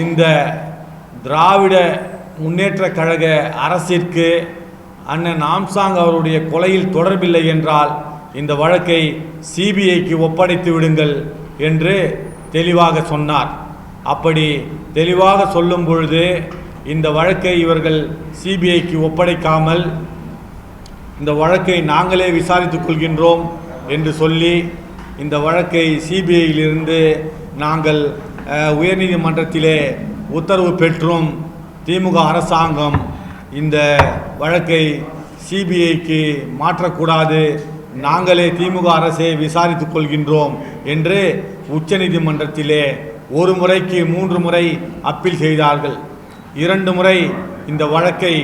இந்த திராவிட முன்னேற்றக் கழக அரசிற்கு அண்ணன் ஆம்சாங் அவருடைய கொலையில் தொடர்பில்லை என்றால் இந்த வழக்கை சிபிஐக்கு ஒப்படைத்து விடுங்கள் என்று தெளிவாக சொன்னார். அப்படி தெளிவாக சொல்லும் பொழுது இந்த வழக்கை இவர்கள் சிபிஐக்கு ஒப்படைக்காமல் இந்த வழக்கை நாங்களே விசாரித்துக் கொள்கின்றோம் என்று சொல்லி இந்த வழக்கை சிபிஐயிலிருந்து நாங்கள் உயர்நீதிமன்றத்திலே உத்தரவு பெற்றும் திமுக அரசாங்கம் இந்த வழக்கை சிபிஐக்கு மாற்றக்கூடாது, நாங்களே திமுக அரசை விசாரித்துக் கொள்கின்றோம் என்று உச்சநீதிமன்றத்திலே ஒரு முறைக்கு 3 முறை அப்பீல் செய்தார்கள். 2 முறை இந்த வழக்கை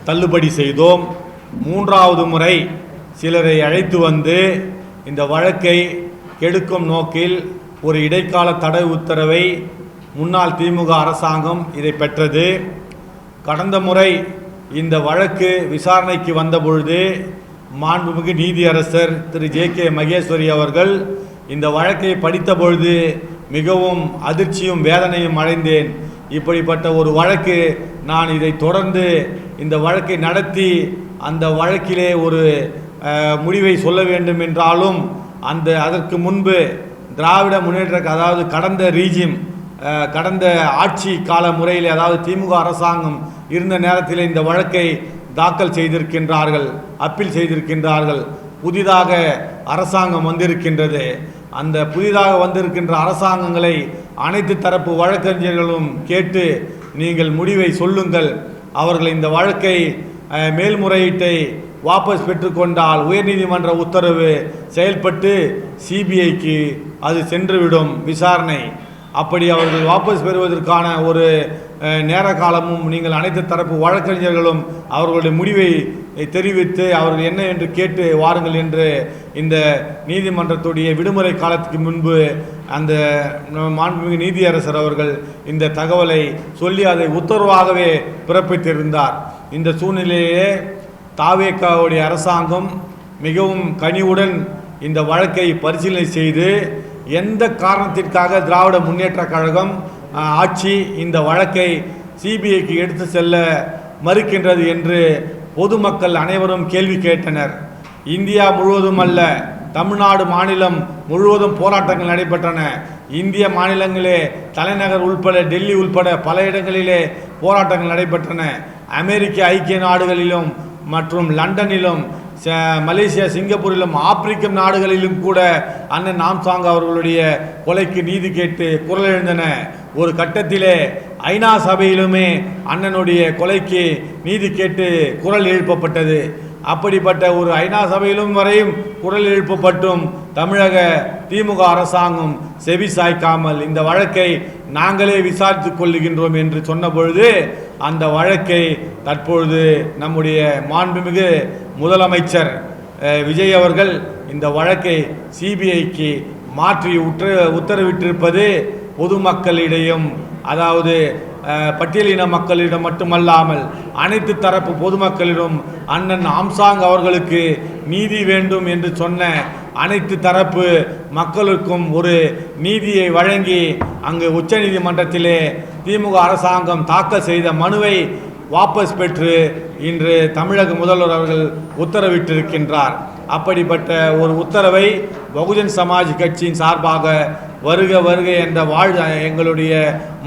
தள்ளுபடி செய்தோம். 3வது முறை சிலரை அழைத்து வந்து இந்த வழக்கை கெடுக்கும் நோக்கில் ஒரு இடைக்கால தடை உத்தரவை முன்னாள் திமுக அரசாங்கம் இதை பெற்றது. கடந்த முறை இந்த வழக்கு விசாரணைக்கு வந்தபொழுது மாண்புமிகு நீதியரசர் திரு ஜே.கே. மகேஸ்வரி அவர்கள் இந்த வழக்கை படித்த பொழுது மிகவும் அதிர்ச்சியும் வேதனையும் அடைந்தேன். இப்படிப்பட்ட ஒரு வழக்கு, நான் இதை தொடர்ந்து இந்த வழக்கை நடத்தி அந்த வழக்கிலே ஒரு முடிவை சொல்ல வேண்டும் என்றாலும் அதற்கு முன்பு திராவிட முன்னேற்ற அதாவது கடந்த ஆட்சி கால முறையில் அதாவது திமுக அரசாங்கம் இருந்த நேரத்தில் இந்த வழக்கை தாக்கல் செய்திருக்கின்றார்கள், அப்பீல் செய்திருக்கின்றார்கள். புதிதாக அரசாங்கம் வந்திருக்கின்றது. அந்த புதிதாக வந்திருக்கின்ற அரசாங்கங்களை அனைத்து தரப்பு வழக்கறிஞர்களும் கேட்டு நீங்கள் முடிவை சொல்லுங்கள். அவர்கள் இந்த வழக்கை மேல்முறையீட்டை வாபஸ் பெற்றுக்கொண்டால் உயர்நீதிமன்ற உத்தரவு செயல்பட்டு சிபிஐக்கு அது சென்றுவிடும் விசாரணை. அப்படி அவர்கள் வாபஸ் பெறுவதற்கான ஒரு நேர காலமும் நீங்கள் அனைத்து தரப்பு வழக்கறிஞர்களும் அவர்களுடைய முடிவை தெரிவித்து அவர்கள் என்ன என்று கேட்டு வாருங்கள் என்று இந்த நீதிமன்றத்துடைய விடுமுறை காலத்துக்கு முன்பு அந்த மாண்புமிகு நீதியரசர் அவர்கள் இந்த தகவலை சொல்லி அதை உத்தரவாகவே பிறப்பித்திருந்தார். இந்த சூழ்நிலையிலே தாவேகாவுடைய அரசாங்கம் மிகவும் கனிவுடன் இந்த வழக்கை பரிசீலனை செய்து எந்த காரணத்திற்காக திராவிட முன்னேற்ற கழகம் ஆட்சி இந்த வழக்கை சிபிஐக்கு எடுத்து செல்ல மறுக்கின்றது என்று பொதுமக்கள் அனைவரும் கேள்வி கேட்டனர். இந்தியா முழுவதும் அல்ல, தமிழ்நாடு மாநிலம் முழுவதும் போராட்டங்கள் நடைபெற்றன. இந்திய மாநிலங்களே தலைநகர் உள்பட டெல்லி உள்பட பல இடங்களிலே போராட்டங்கள் நடைபெற்றன. அமெரிக்க ஐக்கிய நாடுகளிலும் மற்றும் லண்டனிலும் மலேசியா சிங்கப்பூரிலும் ஆப்பிரிக்க நாடுகளிலும் கூட அண்ணன் ஆம்சாங் அவர்களுடைய கொலைக்கு நீதி கேட்டு குரல் எழுந்தன. ஒரு கட்டத்திலே ஐநா சபையிலுமே அண்ணனுடைய கொலைக்கு நீதி கேட்டு குரல் எழுப்பப்பட்டது. அப்படிப்பட்ட ஒரு ஐநா சபையிலும் வரையும் குரல் எழுப்பப்பட்டும் தமிழக திமுக அரசாங்கம் செவி சாய்க்காமல் இந்த வழக்கை நாங்களே விசாரித்துக் கொள்ளுகின்றோம் என்று சொன்ன பொழுது அந்த வழக்கை தற்பொழுது நம்முடைய மாண்புமிகு முதலமைச்சர் விஜய் அவர்கள் இந்த வழக்கை சிபிஐக்கு மாற்றி உத்தரவிட்டிருப்பது பொதுமக்களிடையும் அதாவது பட்டியலின மக்களிடம் மட்டுமல்லாமல் அனைத்து தரப்பு பொதுமக்களிடம் அண்ணன் ஆம்சாங் அவர்களுக்கு நீதி வேண்டும் என்று சொன்ன அனைத்து தரப்பு மக்களுக்கும் ஒரு நீதியை வழங்கி அங்கு உச்சநீதிமன்றத்திலே திமுக அரசாங்கம் தாக்கல் செய்த மனுவை வாபஸ் பெற்று இன்று தமிழக முதல்வர் அவர்கள் உத்தரவிட்டிருக்கின்றார். அப்படிப்பட்ட ஒரு உத்தரவை பகுஜன் சமாஜ் கட்சியின் சார்பாக வருக வருக என்ற எங்களுடைய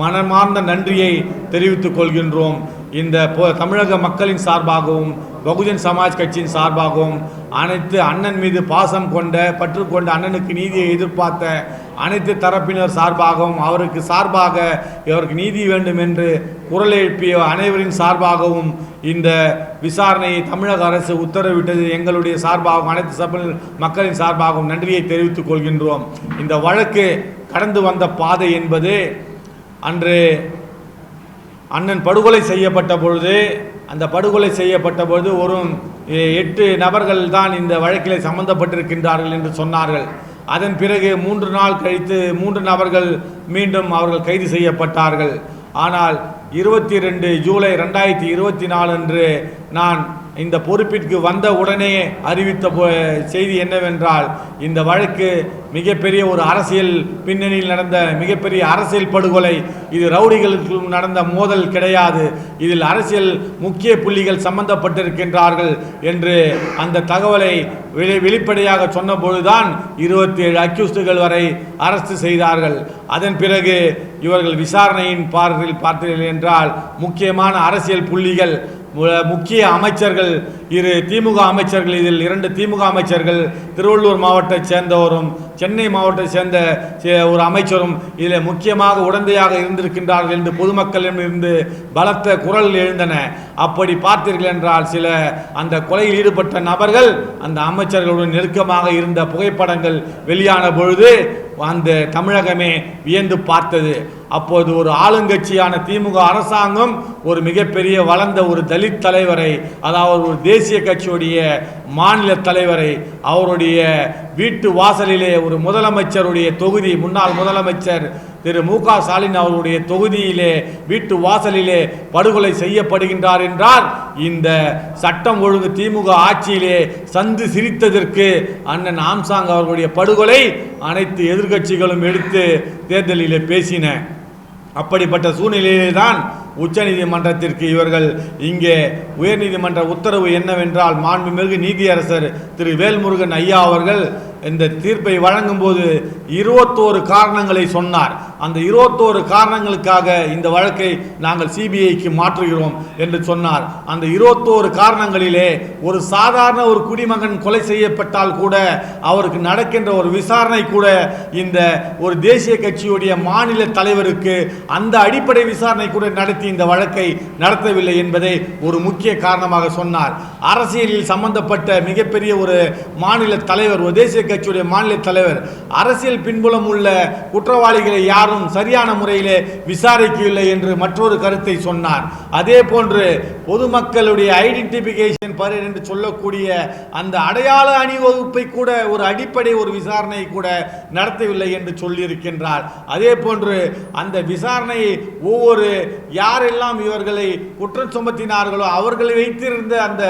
மனமார்ந்த நன்றியை தெரிவித்துக் கொள்கின்றோம். இந்த தமிழக மக்களின் சார்பாகவும் பகுஜன் சமாஜ் கட்சியின் சார்பாகவும் அனைத்து அண்ணன் மீது பாசம் கொண்ட பற்று கொண்ட அண்ணனுக்கு நீதியை எதிர்பார்த்த அனைத்து தரப்பினர் சார்பாகவும் அவருக்கு சார்பாக இவருக்கு நீதி வேண்டும் என்று குரல் எழுப்பிய அனைவரின் சார்பாகவும் இந்த விசாரணையை தமிழக அரசு உத்தரவிட்டது எங்களுடைய சார்பாகவும் அனைத்து மக்களின் சார்பாகவும் நன்றியை தெரிவித்துக் கொள்கின்றோம். இந்த வழக்கு கடந்து வந்த பாதை என்பது அன்று அண்ணன் படுகொலை செய்யப்பட்ட பொழுது அந்த படுகொலை செய்யப்பட்ட பொழுது ஒரு 8 நபர்கள் தான் இந்த வழக்கில் சம்பந்தப்பட்டிருக்கின்றார்கள் என்று சொன்னார்கள். அதன் பிறகு 3 நாள் கழித்து 3 நபர்கள் மீண்டும் அவர்கள் கைது செய்யப்பட்டார்கள். ஆனால் 22 ஜூலை 2024 அன்று நான் இந்த பொறுப்பிற்கு வந்த உடனே அறிவித்த செய்தி என்னவென்றால், இந்த வழக்கு மிகப்பெரிய ஒரு அரசியல் பின்னணியில் நடந்த மிகப்பெரிய அரசியல் படுகொலை. இது ரவுடிகளுக்கு நடந்த மோதல் கிடையாது, இதில் அரசியல் முக்கிய புள்ளிகள் சம்பந்தப்பட்டிருக்கின்றார்கள் என்று அந்த தகவலை வெளிப்படையாக சொன்னபொழுதுதான் 27 அக்யூஸ்டுகள் வரை அரெஸ்ட் செய்தார்கள். அதன் பிறகு இவர்கள் விசாரணையின் பார்வையில் பார்த்தீர்கள் என்றால் முக்கியமான அரசியல் புள்ளிகள், முக்கிய அமைச்சர்கள், திமுக அமைச்சர்கள், இதில் 2 திமுக அமைச்சர்கள், திருவள்ளூர் மாவட்டத்தை சேர்ந்தவரும் சென்னை மாவட்டத்தை சேர்ந்த ஒரு அமைச்சரும் இதில் முக்கியமாக உடந்தையாக இருந்திருக்கின்றார்கள் என்று பொதுமக்களிடமிருந்து பலத்த குரல் எழுந்தன. அப்படி பார்த்தீர்கள் என்றால் சில அந்த கொலையில் ஈடுபட்ட நபர்கள் அந்த அமைச்சர்களுடன் நெருக்கமாக இருந்த புகைப்படங்கள் வெளியான பொழுது அந்த தமிழகமே வியந்து பார்த்தது. அப்போது ஒரு ஆளுங்கட்சியான திமுக அரசாங்கம் ஒரு மிகப்பெரிய வளர்ந்த ஒரு தலித் தலைவரை, அதாவது ஒரு தேசிய கட்சியுடைய மாநில தலைவரை அவருடைய வீட்டு வாசலிலே ஒரு முதலமைச்சருடைய தொகுதி, முன்னாள் முதலமைச்சர் திரு மு க ஸ்டாலின் அவருடைய தொகுதியிலே வீட்டு வாசலிலே படுகொலை செய்யப்படுகின்றார் என்றால் இந்த சட்டம் ஒழுங்கு திமுக ஆட்சியிலே சந்து சிரித்ததற்கு அண்ணன் ஆம்சாங் அவர்களுடைய படுகொலை அனைத்து எதிர்க்கட்சிகளும் எடுத்து தேர்தலிலே பேசின. அப்படிப்பட்ட சூழ்நிலையிலே தான் உச்சநீதிமன்றத்திற்கு இவர்கள் இங்கே உயர்நீதிமன்ற உத்தரவு என்னவென்றால், மாண்புமிகு நீதியரசர் திரு வேல்முருகன் ஐயா அவர்கள் இந்த தீர்ப்பை வழங்கும் போது 21 காரணங்களை சொன்னார். அந்த 21 காரணங்களுக்காக இந்த வழக்கை நாங்கள் சிபிஐக்கு மாற்றுகிறோம் என்று சொன்னார். அந்த 21 காரணங்களிலே ஒரு சாதாரண ஒரு குடிமகன் கொலை செய்யப்பட்டால் கூட அவருக்கு நடக்கின்ற ஒரு விசாரணை கூட இந்த ஒரு தேசிய கட்சியுடைய மாநில தலைவருக்கு அந்த அடிப்படை விசாரணை கூட நடத்தி இந்த வழக்கை நடத்தவில்லை என்பதை ஒரு முக்கிய காரணமாக சொன்னார். அரசியலில் சம்பந்தப்பட்ட மிகப்பெரிய ஒரு மாநில தலைவர், ஒரு தேசிய கட்சியுடைய மாநில தலைவர், அரசியல் பின்புலம் உள்ள குற்றவாளிகளை யாரும் சரியான முறையிலே விசாரிக்கவில்லை என்று மற்றொரு கருத்தை சொன்னார். அதே போன்று பொதுமக்களுடைய ஐடென்டிபிகேஷன் பரேட் என்று சொல்லக்கூடிய அந்த அடையாள அணிவகுப்பை கூட ஒரு அடிப்படை ஒரு விசாரணை கூட நடத்தவில்லை என்று சொல்லியிருக்கின்றார். அதே போன்று அந்த விசாரணையை ஒவ்வொரு யாரெல்லாம் இவர்களை குற்றம் சுமத்தினார்களோ அவர்களை வைத்திருந்த அந்த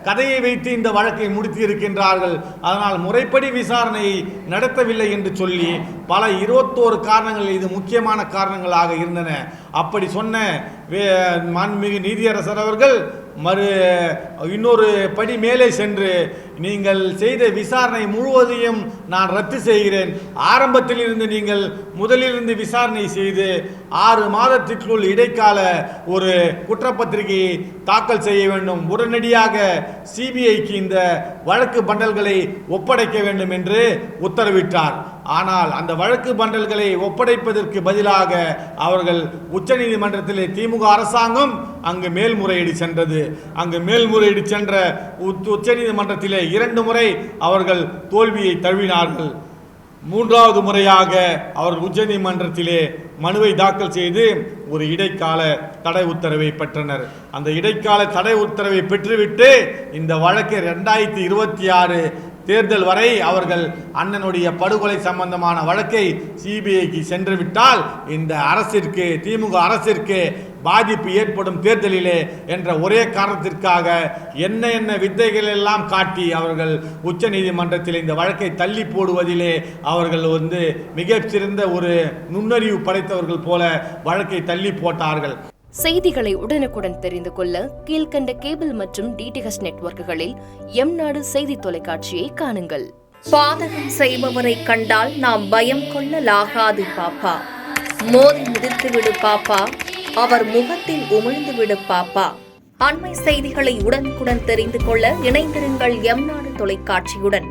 கதையை வைத்து இந்த வழக்கை முடித்து இருக்கின்றார்கள். அதனால் முறைப்படி விசாரணை நடத்தவில்லை என்று சொல்லி பல 21 காரணங்கள் இது முக்கியமான காரணங்களாக இருந்தன. அப்படி சொன்ன மாண்புமிகு நீதியரசர் அவர்கள் இன்னொரு படி மேலே சென்று, நீங்கள் செய்த விசாரணை முழுவதையும் நான் ரத்து செய்கிறேன். ஆரம்பத்தில் இருந்து நீங்கள் முதலிலிருந்து விசாரணை செய்து 6 மாதத்திற்குள் இடைக்கால ஒரு குற்றப்பத்திரிகையை தாக்கல் செய்ய வேண்டும். உடனடியாக சிபிஐக்கு இந்த வழக்கு பண்டல்களை ஒப்படைக்க வேண்டும் என்று உத்தரவிட்டார். ஆனால் அந்த வழக்கு பண்டல்களை ஒப்படைப்பதற்கு பதிலாக அவர்கள் உச்சநீதிமன்றத்திலே திமுக அரசாங்கம் அங்கு மேல்முறையீடு சென்றது. அங்கு மேல்முறையீடு சென்ற உச்சநீதிமன்றத்திலே 2 முறை அவர்கள் தோல்வியை தழுவினார்கள். 3வது முறையாக அவர்கள் உச்சநீதிமன்றத்திலே மனுவை தாக்கல் செய்து ஒரு இடைக்கால தடை உத்தரவை பெற்றனர். அந்த இடைக்கால தடை உத்தரவை பெற்றுவிட்டு இந்த வழக்கை 2026 தேர்தல் வரை அவர்கள் அண்ணனுடைய படுகொலை சம்பந்தமான வழக்கை சிபிஐக்கு சென்று விட்டால் இந்த அரசிற்கு, திமுக அரசிற்கு பாதிப்பு ஏற்படும் தேர்தலிலே என்ற ஒரே காரணத்திற்காக என்ன வித்தைகள் எல்லாம் காட்டி அவர்கள் உச்ச நீதிமன்றத்தில் இந்த வழக்கை தள்ளி போடுவதிலே அவர்கள் மிகச்சிறந்த ஒரு நுண்ணறிவு படைத்தவர்கள் போல வழக்கை தள்ளி போட்டார்கள். செய்திகளை உடனுக்குடன் தெரிந்து கொள்ள கீழ்கண்ட கேபிள் மற்றும் டிடிஹெச் நெட்வொர்க்குகளில் எம்நாடு செய்தி தொலைக்காட்சியை காணுங்கள். பாதகம் செய்பவரை கண்டால் நாம் பயம் கொள்ளலாகாது பாப்பா. மோதி மிதித்து விடு பாப்பா, அவர் முகத்தில் உமிழ்ந்து விடு பாப்பா. அண்மை செய்திகளை உடனுக்குடன் தெரிந்து கொள்ள இணைந்திருங்கள் எம்நாடு தொலைக்காட்சியுடன்.